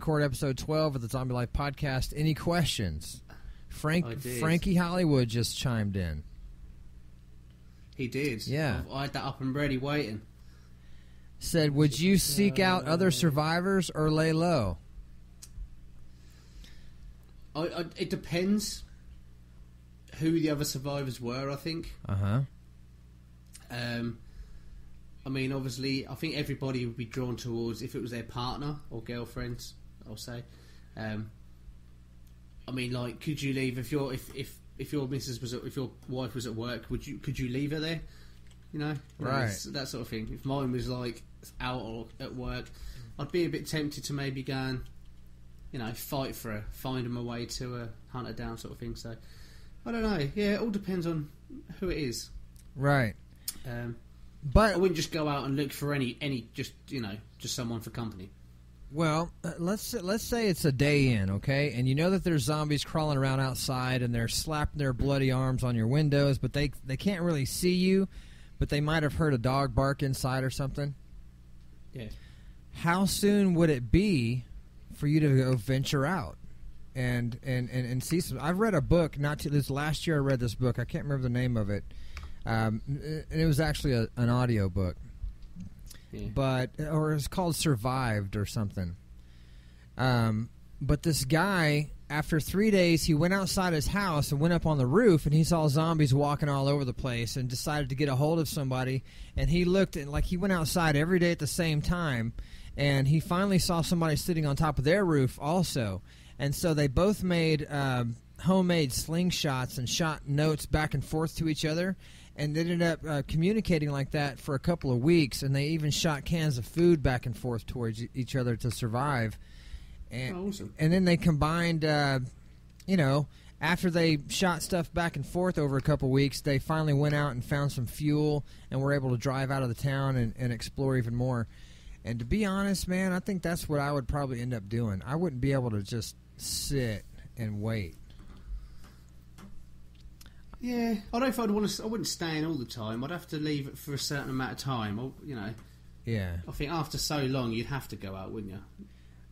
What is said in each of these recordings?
record episode 12 of the Zombie Life podcast. Any questions? Frankie Hollywood just chimed in. He did. Yeah. I had that up and ready waiting. Said, would you seek out other survivors or lay low? It depends who the other survivors were, I think. Uh-huh. I mean, obviously, I think everybody would be drawn towards if it was their partner or girlfriends, I'll say. I mean, like, could you leave if your missus was if your wife was at work? Could you leave her there? You know, right? That sort of thing. If mine was like out or at work, I'd be a bit tempted to maybe go and, you know, fight for her, find him a way to hunt her down, sort of thing. So, I don't know. Yeah, it all depends on who it is. Right. But I wouldn't just go out and look for any just someone for company. Well, let's say it's a day in, okay, and you know that there's zombies crawling around outside and they're slapping their bloody arms on your windows, but they can't really see you, but they might have heard a dog bark inside or something. Yeah. How soon would it be for you to go venture out and see some? I've read a book this last year. I read this book. I can't remember the name of it. It was actually an audio book, or it's called Survived or something. But this guy, after 3 days, he went outside his house and went up on the roof, and he saw zombies walking all over the place, and decided to get a hold of somebody. And he looked at, like, he went outside every day at the same time, and he finally saw somebody sitting on top of their roof also. And so they both made homemade slingshots and shot notes back and forth to each other. And they ended up communicating like that for a couple of weeks, and they even shot cans of food back and forth towards each other to survive. And, awesome. And then they combined, after they shot stuff back and forth over a couple of weeks, they finally went out and found some fuel and were able to drive out of the town and explore even more. And to be honest, man, I think that's what I would probably end up doing. I wouldn't be able to just sit and wait. Yeah, I don't know if I wouldn't stay in all the time. I'd have to leave it for a certain amount of time. Yeah. I think after so long, you'd have to go out, wouldn't you?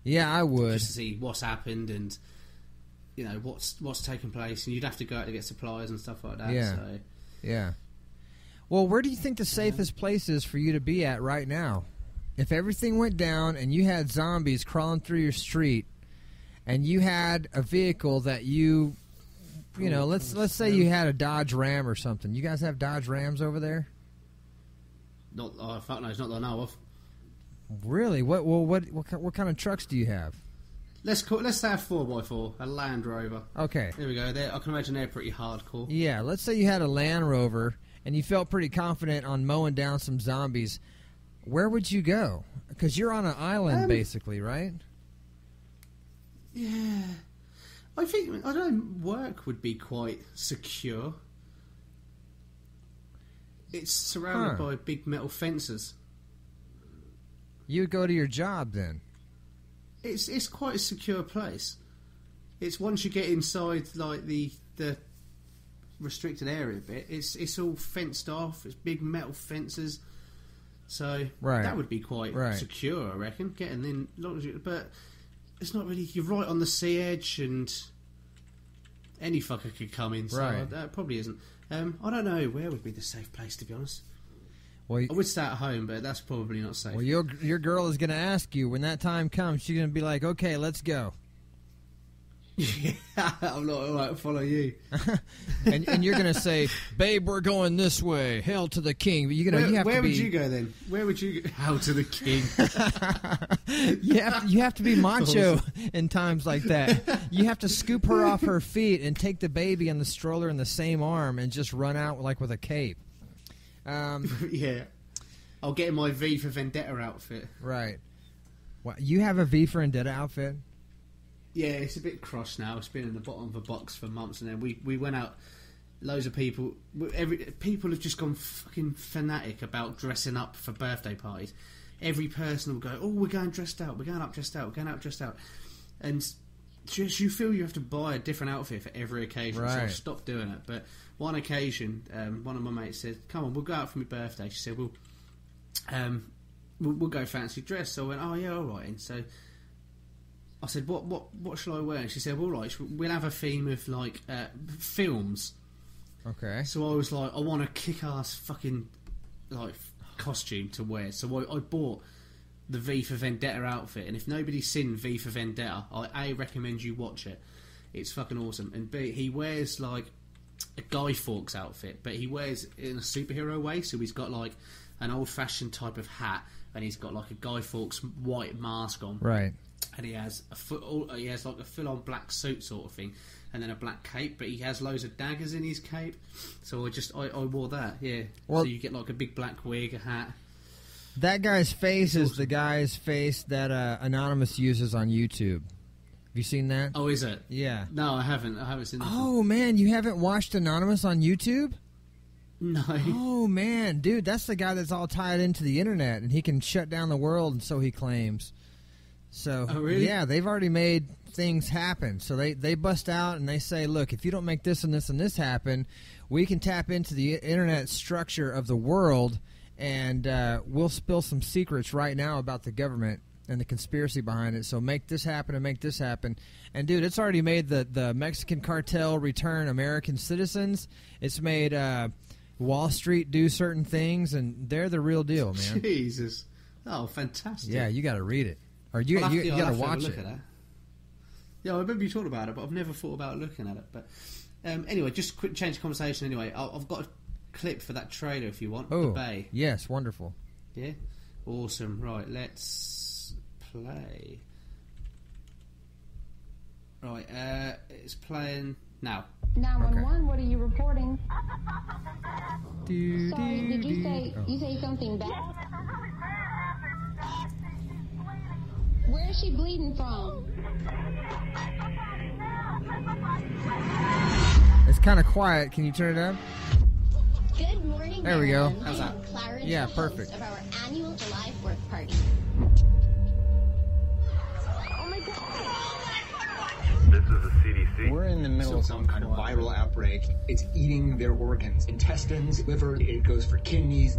Yeah, I would. Just to see what's happened and, what's taken place. And you'd have to go out to get supplies and stuff like that. Yeah. So. Yeah. Well, where do you think the safest place is for you to be at right now? If everything went down and you had zombies crawling through your street and you had a vehicle that let's say you had a Dodge Ram or something. You guys have Dodge Rams over there? Fuck no, it's not that I know of. Really? What kind of trucks do you have? Let's say a 4x4, a Land Rover. Okay. There we go. I can imagine they're pretty hardcore. Yeah, let's say you had a Land Rover and you felt pretty confident on mowing down some zombies. Where would you go? Because you're on an island, basically, right? Yeah. I don't know, work would be quite secure. It's surrounded by big metal fences. You would go to your job then? It's quite a secure place. It's once you get inside like the restricted area bit, it's all fenced off. It's big metal fences. So that would be quite secure, I reckon. Getting in, but it's not really. You're right on the sea edge, and any fucker could come in. So that probably isn't. I don't know where would be the safe place, to be honest. Well, I would stay at home, but that's probably not safe. Well, your girl is going to ask you when that time comes. She's going to be like, "Okay, let's go." Yeah, I'm not all right. Follow you, and you're going to say, "Babe, we're going this way. Hail to the king." But where would you go then? Where would you go? Hail to the king. You have to be macho in times like that. You have to scoop her off her feet and take the baby and the stroller in the same arm and just run out like with a cape. Yeah, I'll get in my V for Vendetta outfit. Right. Well, you have a V for Vendetta outfit? Yeah, it's a bit crushed now. It's been in the bottom of a box for months, and then we went out. Loads of people. People have just gone fucking fanatic about dressing up for birthday parties. Every person will go, "Oh, we're going dressed out. We're going out dressed out. We're going out dressed out," and just you feel you have to buy a different outfit for every occasion. Right. So I stopped doing it. But one occasion, one of my mates said, "Come on, we'll go out for my birthday." She said, "We'll go fancy dress." So I went, "Oh yeah, all right." And so I said, what shall I wear? And she said, well, right, we'll have a theme of, like, films. Okay. So I was like, I want a kick-ass fucking, like, costume to wear. So I bought the V for Vendetta outfit. And if nobody's seen V for Vendetta, I A, recommend you watch it. It's fucking awesome. And B, he wears, like, a Guy Fawkes outfit, but he wears it in a superhero way. So he's got, like, an old-fashioned type of hat, and he's got, like, a Guy Fawkes white mask on. Right. And he has like a full-on black suit sort of thing, and then a black cape. But he has loads of daggers in his cape. So I wore that. Yeah. Well, so you get like a big black wig, a hat. That guy's face is the guy's face that Anonymous uses on YouTube. Have you seen that? Oh, is it? Yeah. No, I haven't. I haven't seen that. Oh man, you haven't watched Anonymous on YouTube? No. Oh man, dude, that's the guy that's all tied into the internet, and he can shut down the world, and so he claims. So, oh, really? Yeah, they've already made things happen. So they bust out and they say, look, if you don't make this and this and this happen, we can tap into the internet structure of the world, and we'll spill some secrets right now about the government and the conspiracy behind it. So make this happen and make this happen. And, dude, it's already made the Mexican cartel return American citizens. It's made Wall Street do certain things, and they're the real deal, man. Jesus. Oh, fantastic. Yeah, you got to read it. Or you got to watch it. Yeah, I remember you talking about it, but I've never thought about looking at it. But anyway, just quick change of conversation. Anyway, I've got a clip for that trailer if you want. Oh, The Bay. Yes, wonderful. Yeah, awesome. Right, let's play. Right, it's playing now. 911, what are you reporting? Do, Sorry, did you say Oh. you say something bad? Where is she bleeding from? It's kind of quiet. Can you turn it up? Good morning. There we go. Maryland. How's I that? am Clarence, Yeah, the perfect. host of our annual July 4th party. This is the CDC. We're in the middle of some kind of viral outbreak. It's eating their organs, intestines, liver, it goes for kidneys.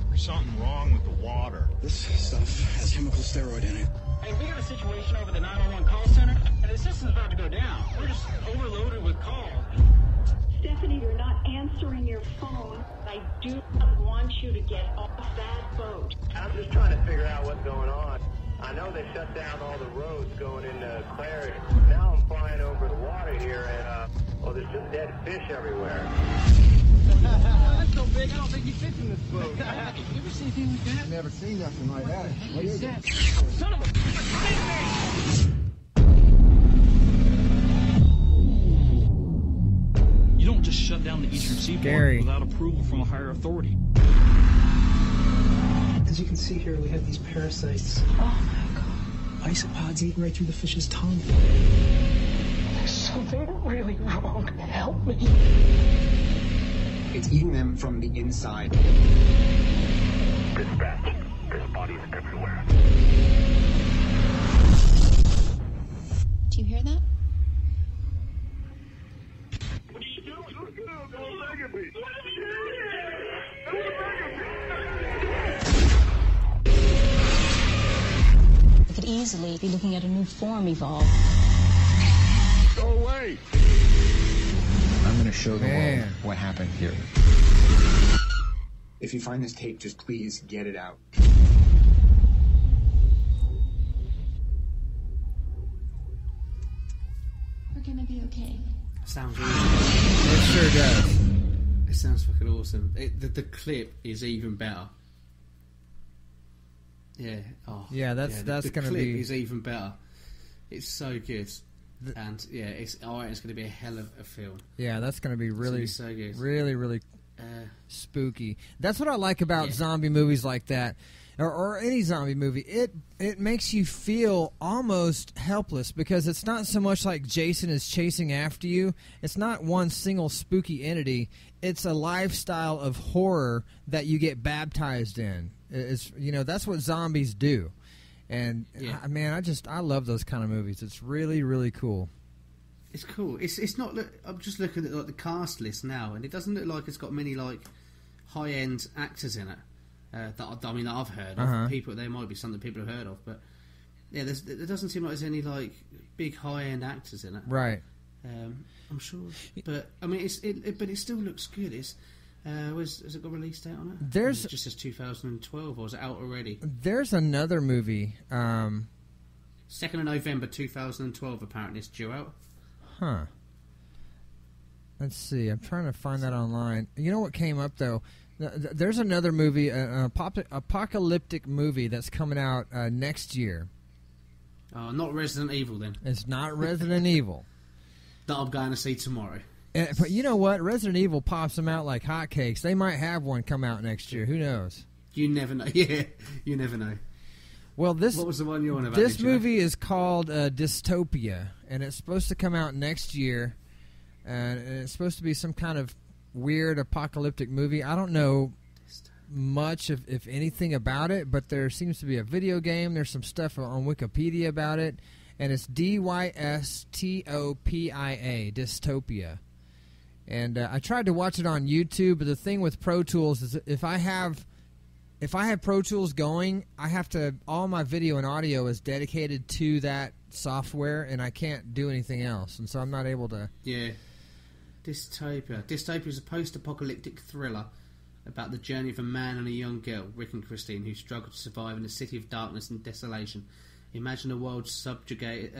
There's something wrong with the water. This stuff has chemical steroid in it. Hey, we got a situation over the 911 call center, and the system's about to go down. We're just overloaded with calls. Stephanie, you're not answering your phone. I do not want you to get off that boat. I'm just trying to figure out what's going on. I know they shut down all the roads going into Clary. Now I'm flying over the water here, and there's just dead fish everywhere. That's so big, I don't think you fit in this boat. You ever see anything like that? I've never seen nothing like that. What is it? Son of a You don't just shut down the Eastern Scary. Seaboard without approval from a higher authority. As you can see here, we have these parasites. Oh my God. Isopods eating right through the fish's tongue. There's something really wrong. Help me. It's eating them from the inside. Dispatch. There's bodies everywhere. Do you hear that? What are you doing? Don't look at me. We could easily be looking at a new form evolve. Go away. I'm going to show the Man. world what happened here. If you find this tape, just please get it out. We're gonna be okay. Sounds really. It sure does. It sounds fucking awesome. The clip is even better. Yeah. Oh. Yeah, that's the gonna clip be- is even better. It's so good. And yeah, it's going to be a hell of a film. Yeah, that's going to be really, It's gonna be so good. really, really spooky. That's what I like about Yeah. zombie movies like that, or any zombie movie. It makes you feel almost helpless because it's not so much like Jason is chasing after you. It's not one single spooky entity. It's a lifestyle of horror that you get baptized in. It's that's what zombies do. And Yeah. I love those kind of movies. It's really, really cool. It's cool. It's not. I'm just looking at like the cast list now, and it doesn't look like it's got many like high end actors in it. That I've heard Uh-huh. of. People, there might be some that people have heard of, but Yeah, there doesn't seem like there's any like big high-end actors in it. Right. I'm sure, but I mean, but it still looks good. Has it got a release date on it? There's it just says 2012, or is it out already? There's another movie. 2nd of November 2012. Apparently, it's due out. Huh. Let's see. I'm trying to find that online. You know what came up though? There's another movie, an apocalyptic movie that's coming out next year. Not Resident Evil then. It's not Resident Evil. That I'm going to see tomorrow. But you know what? Resident Evil pops them out like hotcakes. They might have one come out next year. Who knows? You never know. Yeah, you never know. Well, what was the one you're on about? This movie is called Dystopia, and it's supposed to come out next year. And it's supposed to be some kind of weird apocalyptic movie. I don't know much, if anything, about it, but there seems to be a video game. There's some stuff on Wikipedia about it, and it's Dystopia, Dystopia. And I tried to watch it on YouTube, but the thing with Pro Tools is if I have Pro Tools going, I have to, all my video and audio is dedicated to that software, and I can't do anything else, and so I'm not able to. Yeah. Dystopia. Dystopia is a post-apocalyptic thriller about the journey of a man and a young girl, Rick and Christine, who struggle to survive in a city of darkness and desolation. Imagine a world subjugated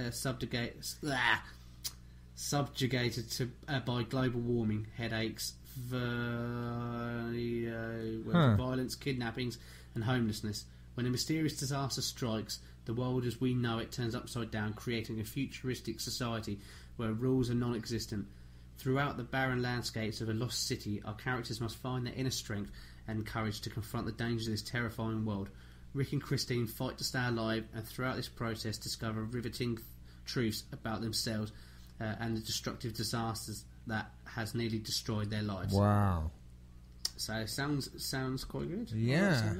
by global warming, headaches, violence, kidnappings, and homelessness. When a mysterious disaster strikes, the world as we know it turns upside down, creating a futuristic society where rules are non-existent. Throughout the barren landscapes of a lost city, our characters must find their inner strength and courage to confront the dangers of this terrifying world. Rick and Christine fight to stay alive, and throughout this process discover riveting truths about themselves and the destructive disasters that has nearly destroyed their lives. Wow. So it sounds quite good. Yeah.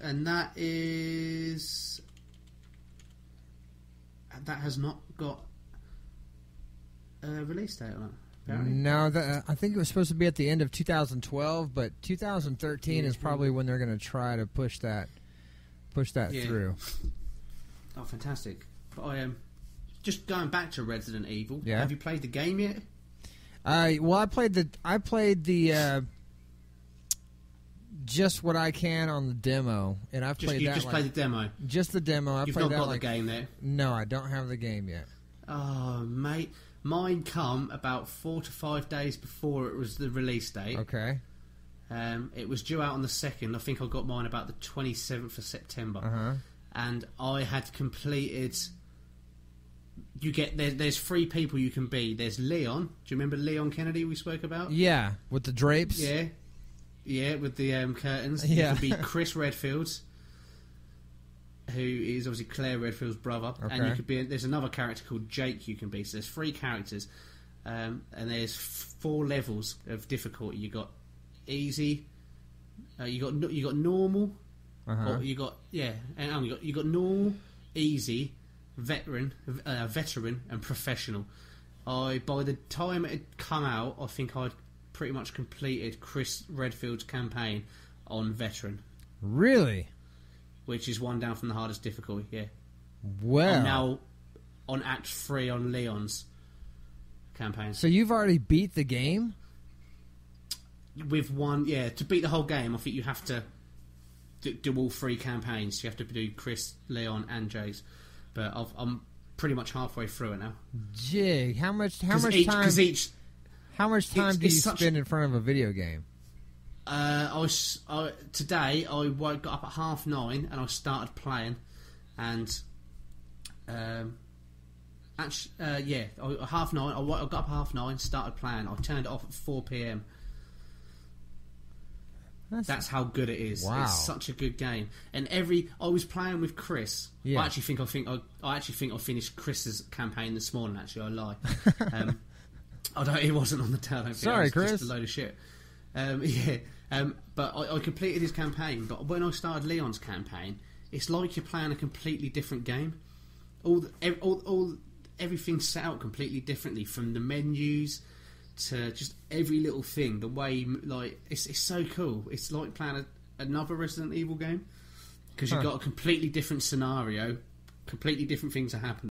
And that is... That has not got a release date on it. Apparently. No, I think it was supposed to be at the end of 2012, but 2013 is probably when they're going to try to push that through. Oh, fantastic! But I am just going back to Resident Evil. Yeah. Have you played the game yet? Well, I played the just what I can on the demo, and I've played that. You just played the demo. Just the demo. You've not got the game there. No, I don't have the game yet. Oh, mate. Mine come about 4 to 5 days before it was the release date. Okay. It was due out on the 2nd. I think I got mine about the 27th of September. Uh-huh. And I had completed... There's 3 people you can be. There's Leon. Do you remember Leon Kennedy we spoke about? Yeah, with the drapes. Yeah, with the curtains. Yeah. You can be Chris Redfield, who is obviously Claire Redfield's brother. Okay. And you could be... There's another character called Jake you can be. So there's 3 characters. And there's 4 levels of difficulty. You got easy. You got normal. Uh-huh. Or you got normal, easy, veteran, and professional. By the time it had come out, I think I'd pretty much completed Chris Redfield's campaign on veteran. Really? Which is one down from the hardest difficulty. Yeah. Well. I'm now on Act 3 on Leon's campaign. So you've already beat the game? With one, yeah. To beat the whole game, I think you have to do all 3 campaigns. You have to do Chris, Leon, and Jay's. But I'm pretty much halfway through it now. Jig, how much time do you spend in front of a video game? Today I got up at 9:30 and I started playing, and I got up at 9:30, started playing. I turned it off at 4 p.m. That's how good it is. Wow. It's such a good game. And I was playing with Chris. Yeah. I actually think I finished Chris's campaign this morning. Actually, I lie. It wasn't on the tail. Sorry, Chris. Just a load of shit. But I completed his campaign. But when I started Leon's campaign, it's like you're playing a completely different game. Everything's set out completely differently, from the menus to just every little thing. The way, it's so cool. It's like playing another Resident Evil game, because you've got a completely different scenario completely different things are happening.